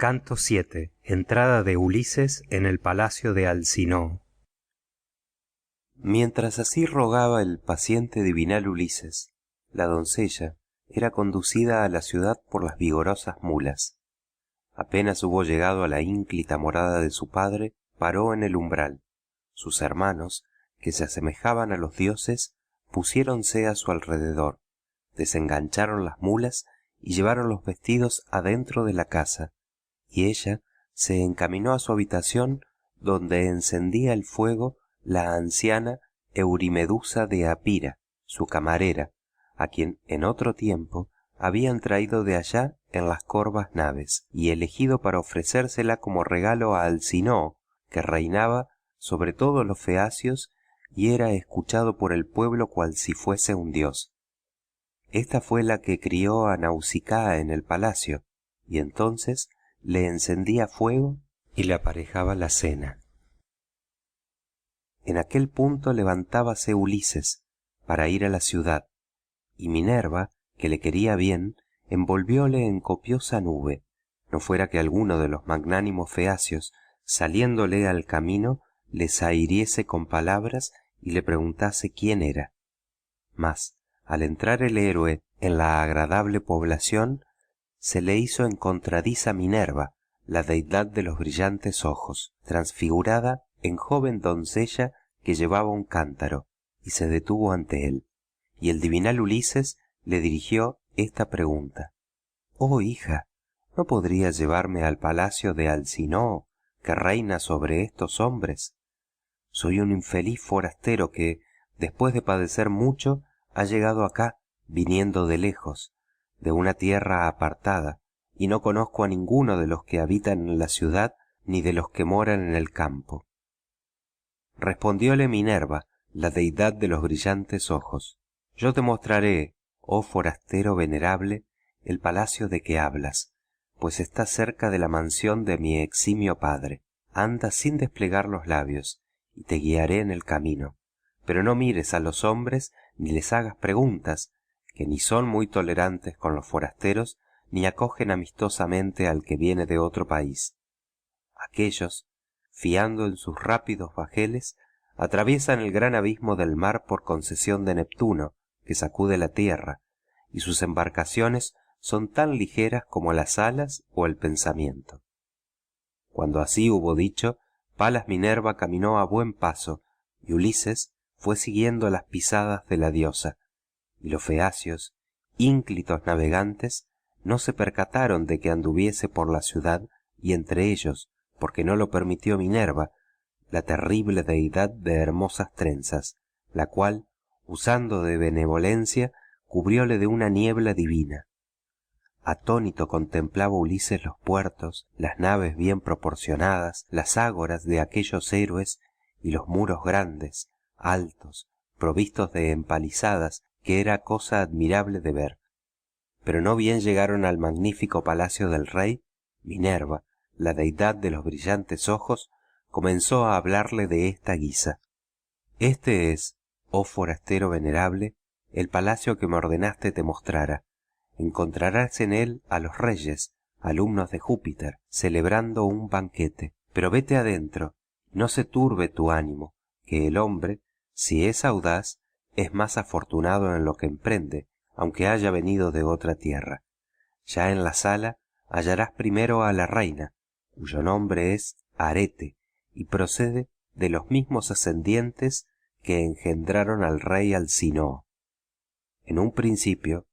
Canto 7. Entrada de Ulises en el palacio de Alcinoo. Mientras así rogaba el paciente divinal Ulises, la doncella era conducida a la ciudad por las vigorosas mulas. Apenas hubo llegado a la ínclita morada de su padre, paró en el umbral. Sus hermanos, que se asemejaban a los dioses, pusiéronse a su alrededor, desengancharon las mulas y llevaron los vestidos adentro de la casa, y ella se encaminó a su habitación, donde encendía el fuego la anciana Eurimedusa de Apira, su camarera, a quien en otro tiempo habían traído de allá en las corvas naves, y elegido para ofrecérsela como regalo a Alcinoo, que reinaba sobre todos los feacios y era escuchado por el pueblo cual si fuese un dios. Esta fue la que crió a Nausicaa en el palacio, y entonces le encendía fuego y le aparejaba la cena. En aquel punto levantábase Ulises para ir a la ciudad, y Minerva, que le quería bien, envolvióle en copiosa nube, no fuera que alguno de los magnánimos feacios, saliéndole al camino, le zahiriese con palabras y le preguntase quién era. Mas, al entrar el héroe en la agradable población, se le hizo encontradiza Minerva, la deidad de los brillantes ojos, transfigurada en joven doncella que llevaba un cántaro, y se detuvo ante él, y el divinal Ulises le dirigió esta pregunta: «Oh hija, ¿no podrías llevarme al palacio de Alcinoo, que reina sobre estos hombres? Soy un infeliz forastero que, después de padecer mucho, ha llegado acá, viniendo de lejos, de una tierra apartada, y no conozco a ninguno de los que habitan en la ciudad ni de los que moran en el campo». Respondióle Minerva, la deidad de los brillantes ojos: «Yo te mostraré, oh forastero venerable, el palacio de que hablas, pues está cerca de la mansión de mi eximio padre. Anda sin desplegar los labios, y te guiaré en el camino, pero no mires a los hombres ni les hagas preguntas, que ni son muy tolerantes con los forasteros, ni acogen amistosamente al que viene de otro país. Aquellos, fiando en sus rápidos bajeles, atraviesan el gran abismo del mar por concesión de Neptuno, que sacude la tierra, y sus embarcaciones son tan ligeras como las alas o el pensamiento». Cuando así hubo dicho, Palas Minerva caminó a buen paso, y Ulises fue siguiendo las pisadas de la diosa, y los feacios, ínclitos navegantes, no se percataron de que anduviese por la ciudad, y entre ellos, porque no lo permitió Minerva, la terrible deidad de hermosas trenzas, la cual, usando de benevolencia, cubrióle de una niebla divina. Atónito contemplaba Ulises los puertos, las naves bien proporcionadas, las ágoras de aquellos héroes y los muros grandes, altos, provistos de empalizadas, que era cosa admirable de ver. Pero no bien llegaron al magnífico palacio del rey, Minerva, la deidad de los brillantes ojos, comenzó a hablarle de esta guisa: «Este es, oh forastero venerable, el palacio que me ordenaste te mostrara. Encontrarás en él a los reyes, alumnos de Júpiter, celebrando un banquete. Pero vete adentro, no se turbe tu ánimo, que el hombre, si es audaz, es más afortunado en lo que emprende, aunque haya venido de otra tierra. Ya en la sala hallarás primero a la reina, cuyo nombre es Arete, y procede de los mismos ascendientes que engendraron al rey Alcinoo. En un principio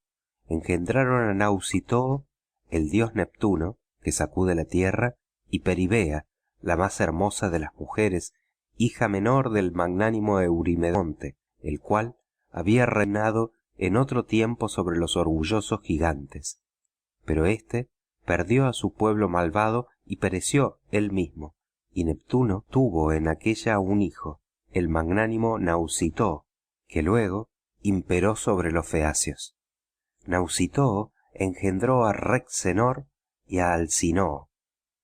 engendraron a Nausitoo, el dios Neptuno, que sacude la tierra, y Peribea, la más hermosa de las mujeres, hija menor del magnánimo Eurimedonte, el cual había reinado en otro tiempo sobre los orgullosos gigantes. Pero éste perdió a su pueblo malvado y pereció él mismo, y Neptuno tuvo en aquella un hijo, el magnánimo Nausitoo, que luego imperó sobre los feacios. Nausitoo engendró a Rexenor y a Alcinoo,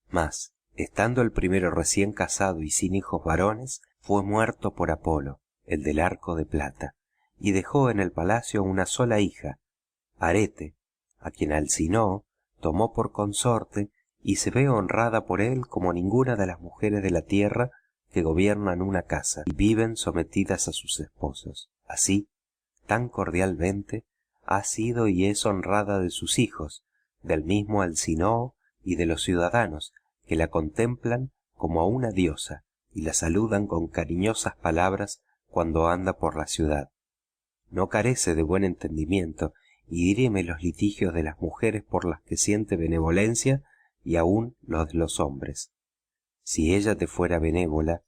mas, estando el primero recién casado y sin hijos varones, fue muerto por Apolo, el del arco de plata, y dejó en el palacio una sola hija, Arete, a quien Alcinoo tomó por consorte y se ve honrada por él como ninguna de las mujeres de la tierra que gobiernan una casa y viven sometidas a sus esposos. Así, tan cordialmente, ha sido y es honrada de sus hijos, del mismo Alcinoo y de los ciudadanos, que la contemplan como a una diosa y la saludan con cariñosas palabras cuando anda por la ciudad. No carece de buen entendimiento y diríeme los litigios de las mujeres por las que siente benevolencia y aun los de los hombres. Si ella te fuera benévola,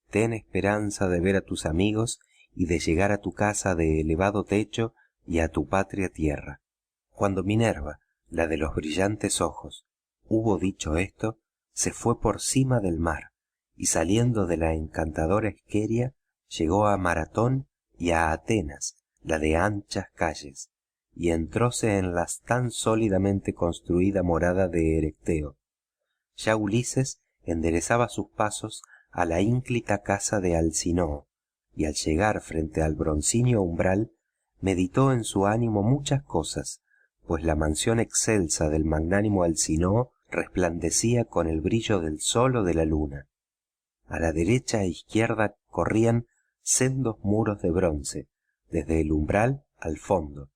ten esperanza de ver a tus amigos y de llegar a tu casa de elevado techo y a tu patria tierra. Cuando Minerva, la de los brillantes ojos, hubo dicho esto, se fue por cima del mar, y saliendo de la encantadora Esqueria, llegó a Maratón y a Atenas, la de anchas calles, y entróse en la tan sólidamente construida morada de Erecteo. Ya Ulises enderezaba sus pasos a la ínclita casa de Alcinoo, y al llegar frente al broncíneo umbral, meditó en su ánimo muchas cosas, pues la mansión excelsa del magnánimo Alcinoo resplandecía con el brillo del sol o de la luna. A la derecha e izquierda corrían sendos muros de bronce, desde el umbral al fondo.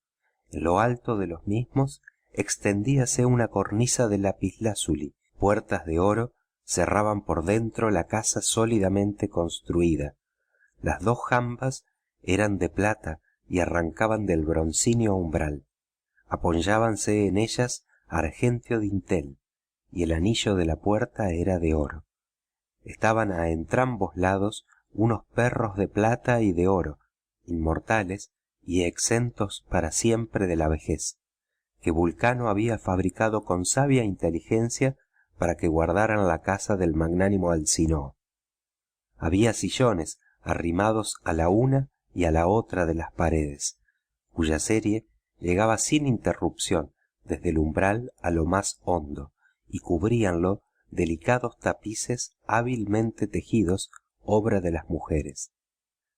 En lo alto de los mismos extendíase una cornisa de lapislázuli, puertas de oro cerraban por dentro la casa sólidamente construida. Las dos jambas eran de plata y arrancaban del broncíneo umbral. Apoyábanse en ellas argentio dintel, y el anillo de la puerta era de oro. Estaban a entrambos lados unos perros de plata y de oro, inmortales y exentos para siempre de la vejez, que Vulcano había fabricado con sabia inteligencia para que guardaran la casa del magnánimo Alcinoo. Había sillones arrimados a la una y a la otra de las paredes, cuya serie llegaba sin interrupción desde el umbral a lo más hondo, y cubríanlo delicados tapices hábilmente tejidos, obra de las mujeres.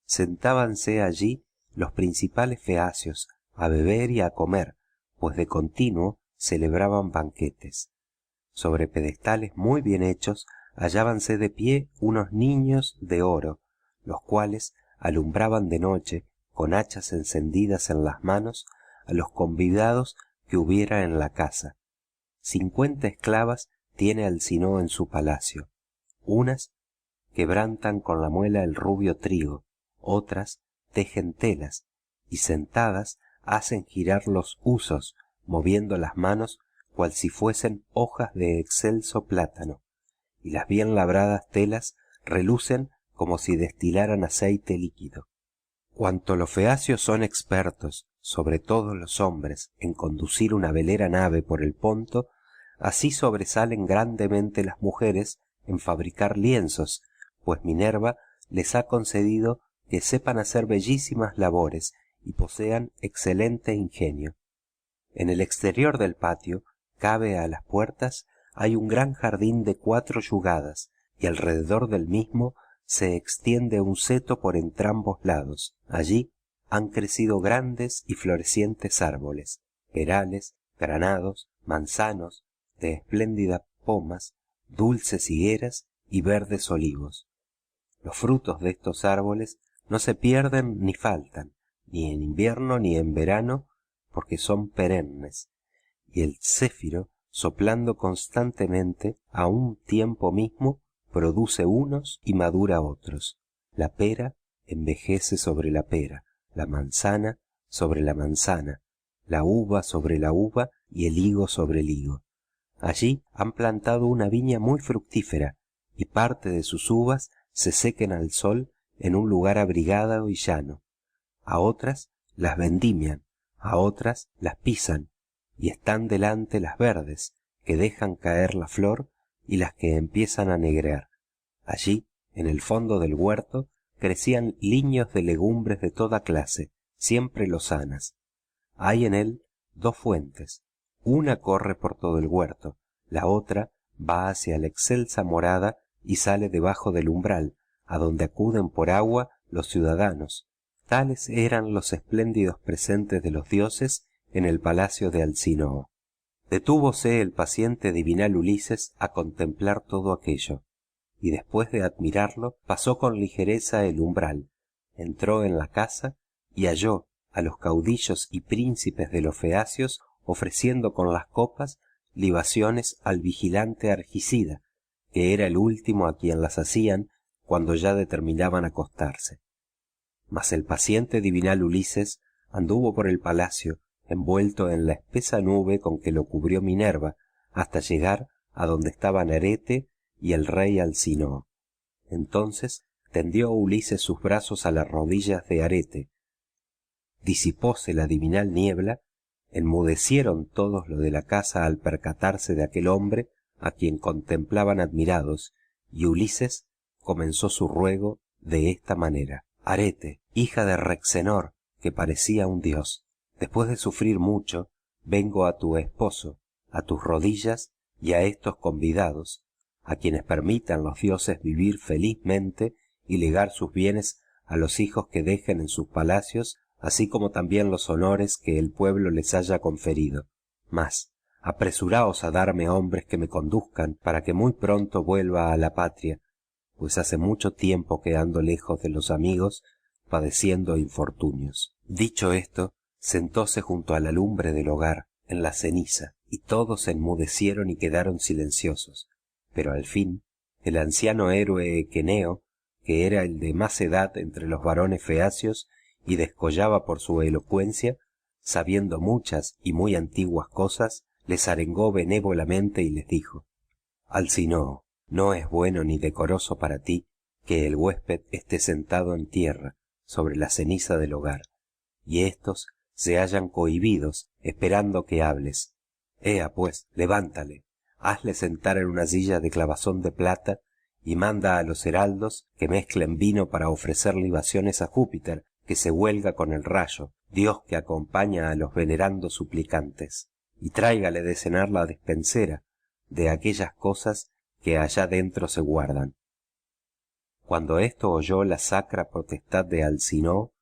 Sentábanse allí los principales feacios a beber y a comer, pues de continuo celebraban banquetes. Sobre pedestales muy bien hechos hallábanse de pie unos niños de oro, los cuales alumbraban de noche, con hachas encendidas en las manos, a los convidados que hubiera en la casa. 50 esclavas tiene Alcinoo en su palacio. Unas quebrantan con la muela el rubio trigo, otras tejen telas, y sentadas hacen girar los husos, moviendo las manos cual si fuesen hojas de excelso plátano, y las bien labradas telas relucen como si destilaran aceite líquido. Cuanto los feacios son expertos, sobre todo los hombres, en conducir una velera nave por el Ponto, así sobresalen grandemente las mujeres en fabricar lienzos, pues Minerva les ha concedido que sepan hacer bellísimas labores y posean excelente ingenio. En el exterior del patio, cabe a las puertas, hay un gran jardín de 4 yugadas, y alrededor del mismo se extiende un seto por entrambos lados. Allí han crecido grandes y florecientes árboles, perales, granados, manzanos, de espléndidas pomas, dulces higueras y verdes olivos. Los frutos de estos árboles no se pierden ni faltan, ni en invierno ni en verano, porque son perennes, y el céfiro, soplando constantemente a un tiempo mismo, produce unos y madura otros. La pera envejece sobre la pera, la manzana sobre la manzana, la uva sobre la uva y el higo sobre el higo. Allí han plantado una viña muy fructífera, y parte de sus uvas se sequen al sol en un lugar abrigado y llano. A otras las vendimian, a otras las pisan, y están delante las verdes, que dejan caer la flor, y las que empiezan a negrear. Allí, en el fondo del huerto, crecían liños de legumbres de toda clase, siempre lozanas. Hay en él 2 fuentes, una corre por todo el huerto, la otra va hacia la excelsa morada y sale debajo del umbral, a donde acuden por agua los ciudadanos. Tales eran los espléndidos presentes de los dioses en el palacio de Alcinoo. Detúvose el paciente divinal Ulises a contemplar todo aquello, y después de admirarlo pasó con ligereza el umbral, entró en la casa y halló a los caudillos y príncipes de los feacios ofreciendo con las copas libaciones al vigilante Argicida, que era el último a quien las hacían cuando ya determinaban acostarse. Mas el paciente divinal Ulises anduvo por el palacio envuelto en la espesa nube con que lo cubrió Minerva, hasta llegar a donde estaban Arete y el rey Alcinoo. Entonces tendió Ulises sus brazos a las rodillas de Arete. Disipóse la divinal niebla, enmudecieron todos los de la casa al percatarse de aquel hombre a quien contemplaban admirados, y Ulises comenzó su ruego de esta manera: Arete, hija de Rexenor, que parecía un dios, después de sufrir mucho, vengo a tu esposo, a tus rodillas y a estos convidados, a quienes permitan los dioses vivir felizmente y legar sus bienes a los hijos que dejen en sus palacios, así como también los honores que el pueblo les haya conferido. Mas, apresuraos a darme hombres que me conduzcan para que muy pronto vuelva a la patria, pues hace mucho tiempo que ando lejos de los amigos, padeciendo infortunios. Dicho esto, sentóse junto a la lumbre del hogar, en la ceniza, y todos se enmudecieron y quedaron silenciosos. Pero al fin, el anciano héroe Equeneo, que era el de más edad entre los varones feacios y descollaba por su elocuencia, sabiendo muchas y muy antiguas cosas, les arengó benévolamente y les dijo: Alcinoo, no es bueno ni decoroso para ti que el huésped esté sentado en tierra, sobre la ceniza del hogar, y éstos se hallan cohibidos, esperando que hables. Ea pues, levántale, hazle sentar en una silla de clavazón de plata, y manda a los heraldos que mezclen vino para ofrecer libaciones a Júpiter, que se huelga con el rayo, dios que acompaña a los venerandos suplicantes, y tráigale de cenar la despensera de aquellas cosas que allá dentro se guardan. Cuando esto oyó la sacra potestad de Alcinoo,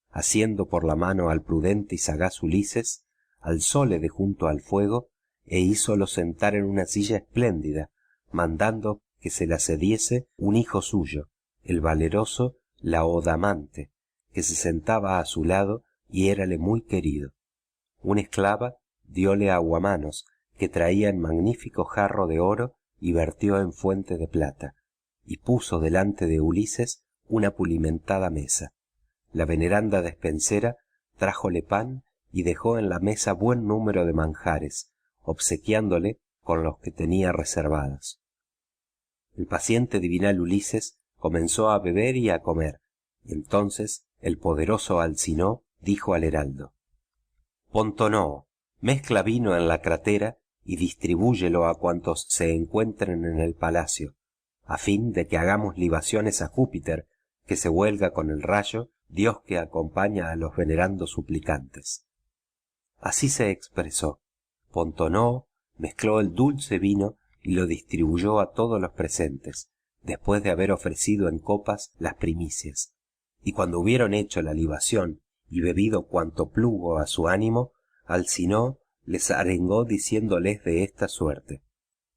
haciendo por la mano al prudente y sagaz Ulises, alzóle de junto al fuego e hízolo sentar en una silla espléndida, mandando que se la cediese un hijo suyo, el valeroso Laodamante, que se sentaba a su lado y érale muy querido. Una esclava dióle aguamanos, que traía en magnífico jarro de oro y vertió en fuente de plata, y puso delante de Ulises una pulimentada mesa. La veneranda despensera trájole pan y dejó en la mesa buen número de manjares, obsequiándole con los que tenía reservados. El paciente divinal Ulises comenzó a beber y a comer, y entonces el poderoso Alcinoo dijo al heraldo: Pontonoo, mezcla vino en la crátera y distribúyelo a cuantos se encuentren en el palacio, a fin de que hagamos libaciones a Júpiter, que se huelga con el rayo, dios que acompaña a los venerandos suplicantes. Así se expresó. Pontonoo mezcló el dulce vino y lo distribuyó a todos los presentes, después de haber ofrecido en copas las primicias. Y cuando hubieron hecho la libación y bebido cuanto plugo a su ánimo, Alcinoo les arengó diciéndoles de esta suerte: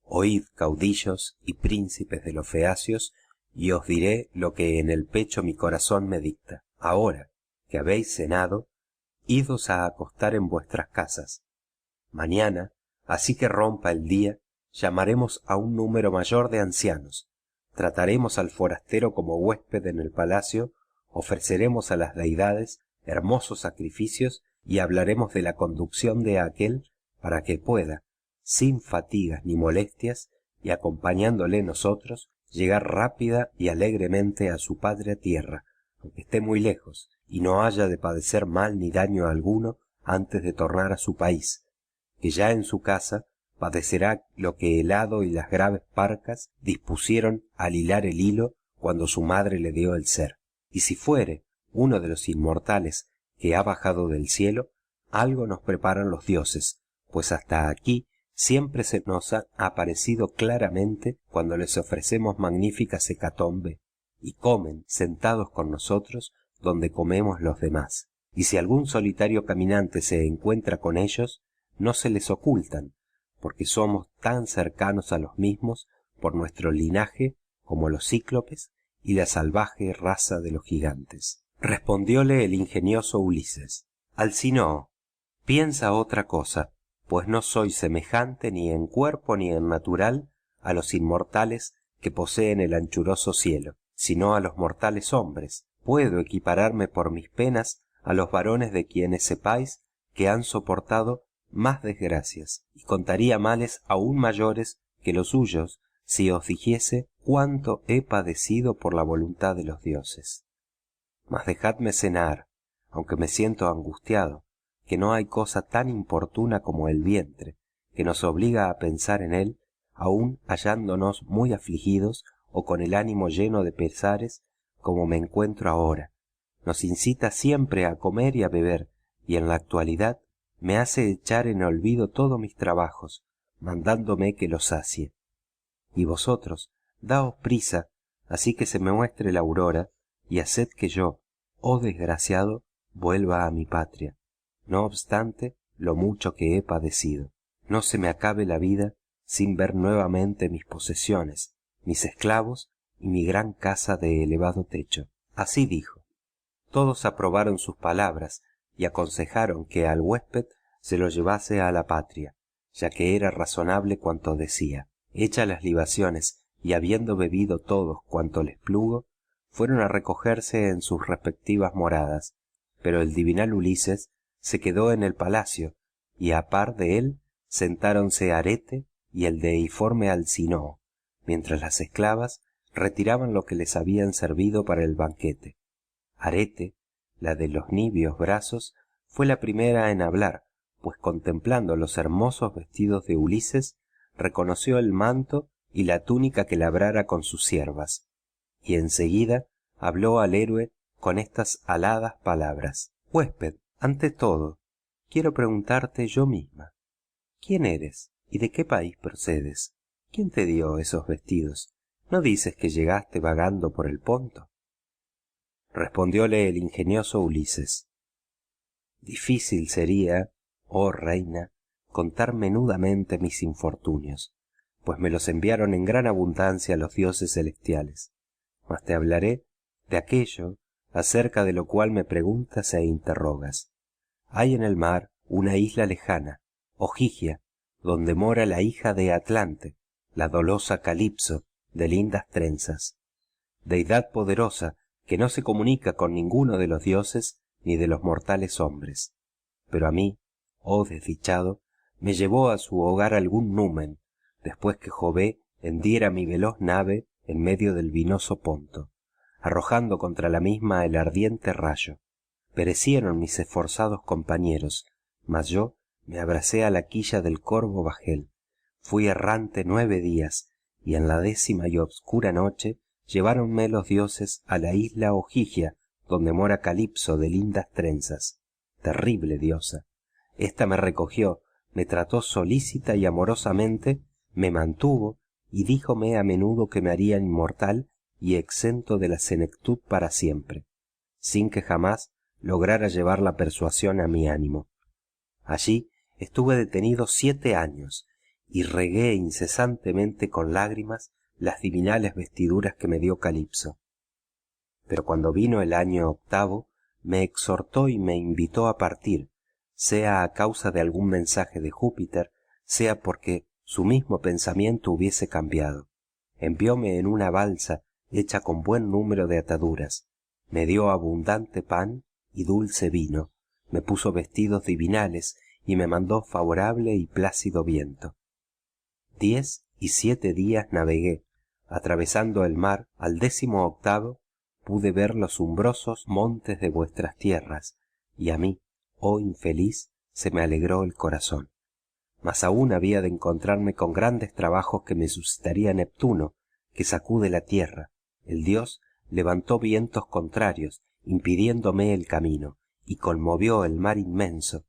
Oíd, caudillos y príncipes de los feacios, y os diré lo que en el pecho mi corazón me dicta. Ahora que habéis cenado, idos a acostar en vuestras casas. Mañana, así que rompa el día, llamaremos a un número mayor de ancianos, trataremos al forastero como huésped en el palacio, ofreceremos a las deidades hermosos sacrificios y hablaremos de la conducción de aquel para que pueda, sin fatigas ni molestias, y acompañándole nosotros, llegar rápida y alegremente a su patria tierra, aunque esté muy lejos, y no haya de padecer mal ni daño alguno antes de tornar a su país, que ya en su casa padecerá lo que el hado y las graves parcas dispusieron al hilar el hilo cuando su madre le dio el ser. Y si fuere uno de los inmortales que ha bajado del cielo, algo nos preparan los dioses, pues hasta aquí siempre se nos ha aparecido claramente cuando les ofrecemos magníficas hecatombe, y comen sentados con nosotros donde comemos los demás. Y si algún solitario caminante se encuentra con ellos, no se les ocultan, porque somos tan cercanos a los mismos por nuestro linaje como los cíclopes y la salvaje raza de los gigantes. Respondióle el ingenioso Ulises: Alcinoo, piensa otra cosa, pues no soy semejante ni en cuerpo ni en natural a los inmortales que poseen el anchuroso cielo, sino a los mortales hombres. Puedo equipararme por mis penas a los varones de quienes sepáis que han soportado más desgracias, y contaría males aún mayores que los suyos si os dijese cuánto he padecido por la voluntad de los dioses. Mas dejadme cenar, aunque me siento angustiado, que no hay cosa tan importuna como el vientre, que nos obliga a pensar en él, aun hallándonos muy afligidos o con el ánimo lleno de pesares, como me encuentro ahora. Nos incita siempre a comer y a beber, y en la actualidad me hace echar en olvido todos mis trabajos, mandándome que los sacie. Y vosotros, daos prisa, así que se me muestre la aurora, y haced que yo, oh desgraciado, vuelva a mi patria, no obstante lo mucho que he padecido. No se me acabe la vida sin ver nuevamente mis posesiones, mis esclavos y mi gran casa de elevado techo. Así dijo. Todos aprobaron sus palabras y aconsejaron que al huésped se lo llevase a la patria, ya que era razonable cuanto decía. Hechas las libaciones y habiendo bebido todos cuanto les plugo, fueron a recogerse en sus respectivas moradas, pero el divinal Ulises se quedó en el palacio, y a par de él sentáronse Arete y el deiforme Alcinoo, mientras las esclavas retiraban lo que les habían servido para el banquete. Arete, la de los niveos brazos, fue la primera en hablar, pues contemplando los hermosos vestidos de Ulises, reconoció el manto y la túnica que labrara con sus siervas, y enseguida habló al héroe con estas aladas palabras: Huésped, ante todo, quiero preguntarte yo misma, ¿quién eres y de qué país procedes? ¿Quién te dio esos vestidos? ¿No dices que llegaste vagando por el Ponto? Respondióle el ingenioso Ulises: Difícil sería, oh reina, contar menudamente mis infortunios, pues me los enviaron en gran abundancia los dioses celestiales. Mas te hablaré de aquello acerca de lo cual me preguntas e interrogas. Hay en el mar una isla lejana, Ogygia, donde mora la hija de Atlante, la dolosa Calipso, de lindas trenzas, deidad poderosa que no se comunica con ninguno de los dioses ni de los mortales hombres. Pero a mí, oh desdichado, me llevó a su hogar algún numen, después que Jove hendiera mi veloz nave en medio del vinoso Ponto, arrojando contra la misma el ardiente rayo. Perecieron mis esforzados compañeros, mas yo me abracé a la quilla del corvo bajel. Fui errante 9 días, y en la 10ª y obscura noche lleváronme los dioses a la isla Ogygia, donde mora Calipso de lindas trenzas. Terrible diosa. Ésta me recogió, me trató solícita y amorosamente, me mantuvo y díjome a menudo que me haría inmortal y exento de la senectud para siempre, sin que jamás lograra llevar la persuasión a mi ánimo. Allí estuve detenido 7 años y regué incesantemente con lágrimas las divinales vestiduras que me dio Calipso. Pero cuando vino el año 8º, me exhortó y me invitó a partir, sea a causa de algún mensaje de Júpiter, sea porque su mismo pensamiento hubiese cambiado. Envióme en una balsa hecha con buen número de ataduras, me dio abundante pan y dulce vino, me puso vestidos divinales y me mandó favorable y plácido viento. 10 y 7 días navegué, atravesando el mar. Al 18º pude ver los umbrosos montes de vuestras tierras, y a mí, oh infeliz, se me alegró el corazón. Mas aún había de encontrarme con grandes trabajos que me suscitaría Neptuno, que sacude la tierra. El dios levantó vientos contrarios, impidiéndome el camino, y conmovió el mar inmenso,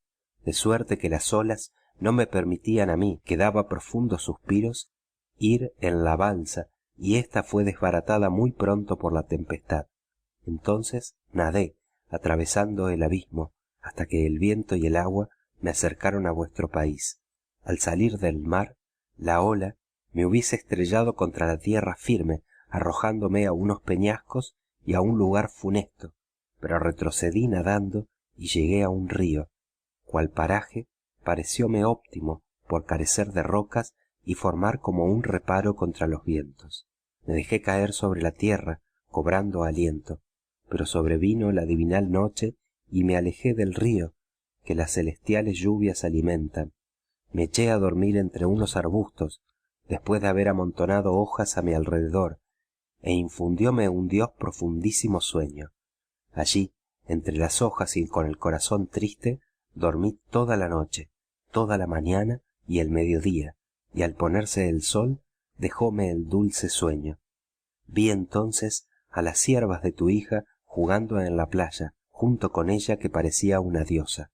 de suerte que las olas no me permitían a mí, que daba profundos suspiros, ir en la balsa, y ésta fue desbaratada muy pronto por la tempestad. Entonces nadé, atravesando el abismo, hasta que el viento y el agua me acercaron a vuestro país. al salir del mar, la ola me hubiese estrellado contra la tierra firme, arrojándome a unos peñascos y a un lugar funesto, pero retrocedí nadando y llegué a un río, cual paraje parecióme óptimo por carecer de rocas y formar como un reparo contra los vientos. Me dejé caer sobre la tierra, cobrando aliento, pero sobrevino la divinal noche y me alejé del río, que las celestiales lluvias alimentan. Me eché a dormir entre unos arbustos, después de haber amontonado hojas a mi alrededor, e infundióme un Dios profundísimo sueño. Allí, entre las hojas y con el corazón triste, dormí toda la noche, toda la mañana y el mediodía, y al ponerse el sol, dejóme el dulce sueño. Vi entonces a las ciervas de tu hija jugando en la playa, junto con ella que parecía una diosa.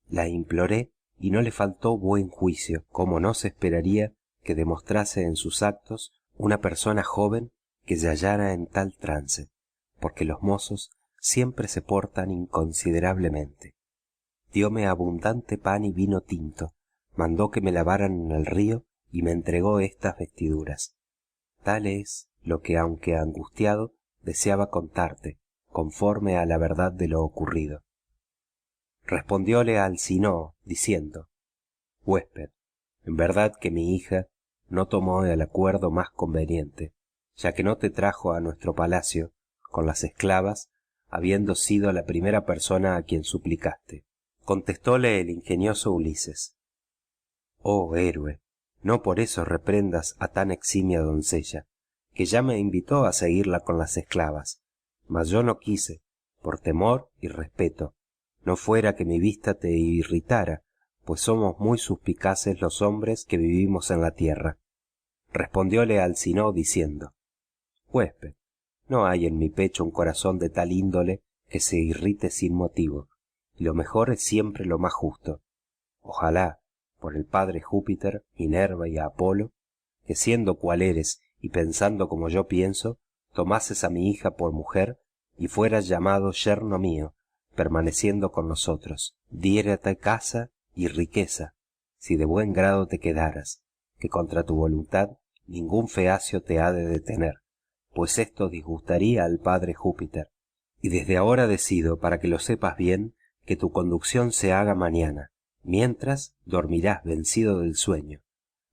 La imploré y no le faltó buen juicio, como no se esperaría que demostrase en sus actos una persona joven que se hallara en tal trance, porque los mozos siempre se portan inconsiderablemente. Dióme abundante pan y vino tinto, mandó que me lavaran en el río y me entregó estas vestiduras. Tal es lo que, aunque angustiado, deseaba contarte, conforme a la verdad de lo ocurrido. Respondióle Alcinoo, diciendo: huésped, en verdad que mi hija no tomó el acuerdo más conveniente, ya que no te trajo a nuestro palacio con las esclavas, habiendo sido la primera persona a quien suplicaste. Contestóle el ingenioso Ulises: oh héroe, no por eso reprendas a tan eximia doncella, que ya me invitó a seguirla con las esclavas, mas yo no quise, por temor y respeto, no fuera que mi vista te irritara, pues somos muy suspicaces los hombres que vivimos en la tierra. Respondióle Alcinoo diciendo: huésped, no hay en mi pecho un corazón de tal índole que se irrite sin motivo, y lo mejor es siempre lo más justo. Ojalá, por el padre Júpiter, Minerva y Apolo, que siendo cual eres y pensando como yo pienso, tomases a mi hija por mujer y fueras llamado yerno mío, permaneciendo con nosotros, diérate casa y riqueza, si de buen grado te quedaras, que contra tu voluntad ningún feacio te ha de detener, pues esto disgustaría al padre Júpiter. Y desde ahora decido, para que lo sepas bien, que tu conducción se haga mañana, mientras dormirás vencido del sueño.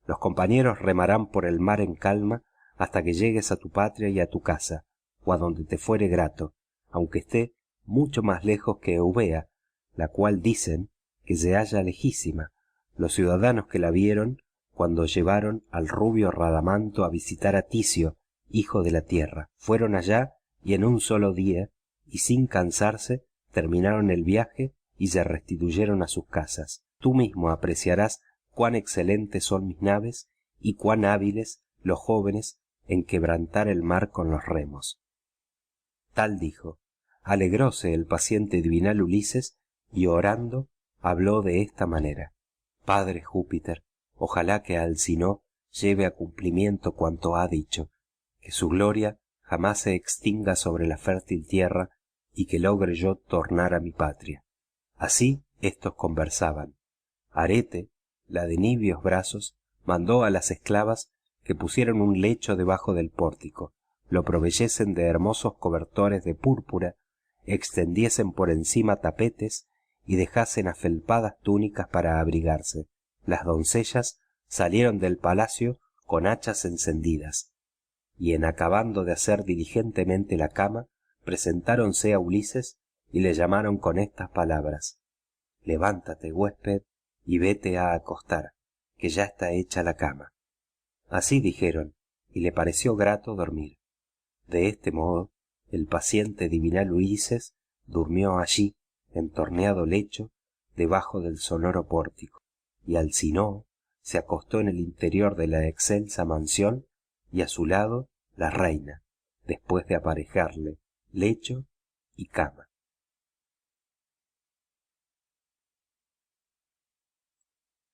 Los compañeros remarán por el mar en calma hasta que llegues a tu patria y a tu casa, o a donde te fuere grato, aunque esté mucho más lejos que Eubea, la cual dicen que se halla lejísima. Los ciudadanos que la vieron cuando llevaron al rubio Radamanto a visitar a Ticio, hijo de la tierra, fueron allá y en un solo día, y sin cansarse, terminaron el viaje y se restituyeron a sus casas. Tú mismo apreciarás cuán excelentes son mis naves y cuán hábiles los jóvenes en quebrantar el mar con los remos. Tal dijo. Alegróse el paciente divinal Ulises y orando habló de esta manera: Padre Júpiter, ojalá que Alcinoo lleve a cumplimiento cuanto ha dicho, que su gloria jamás se extinga sobre la fértil tierra y que logre yo tornar a mi patria. Así éstos conversaban. Arete, la de nibios brazos, mandó a las esclavas que pusieran un lecho debajo del pórtico, lo proveyesen de hermosos cobertores de púrpura, extendiesen por encima tapetes y dejasen afelpadas túnicas para abrigarse. Las doncellas salieron del palacio con hachas encendidas, y en acabando de hacer diligentemente la cama, presentáronse a Ulises y le llamaron con estas palabras: levántate, huésped, y vete a acostar, que ya está hecha la cama. Así dijeron, y le pareció grato dormir. De este modo, el paciente divinal Ulises durmió allí, en torneado lecho, debajo del sonoro pórtico, y Alcinoo se acostó en el interior de la excelsa mansión, y a su lado la reina, después de aparejarle lecho y cama.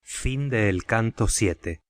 Fin del canto 7.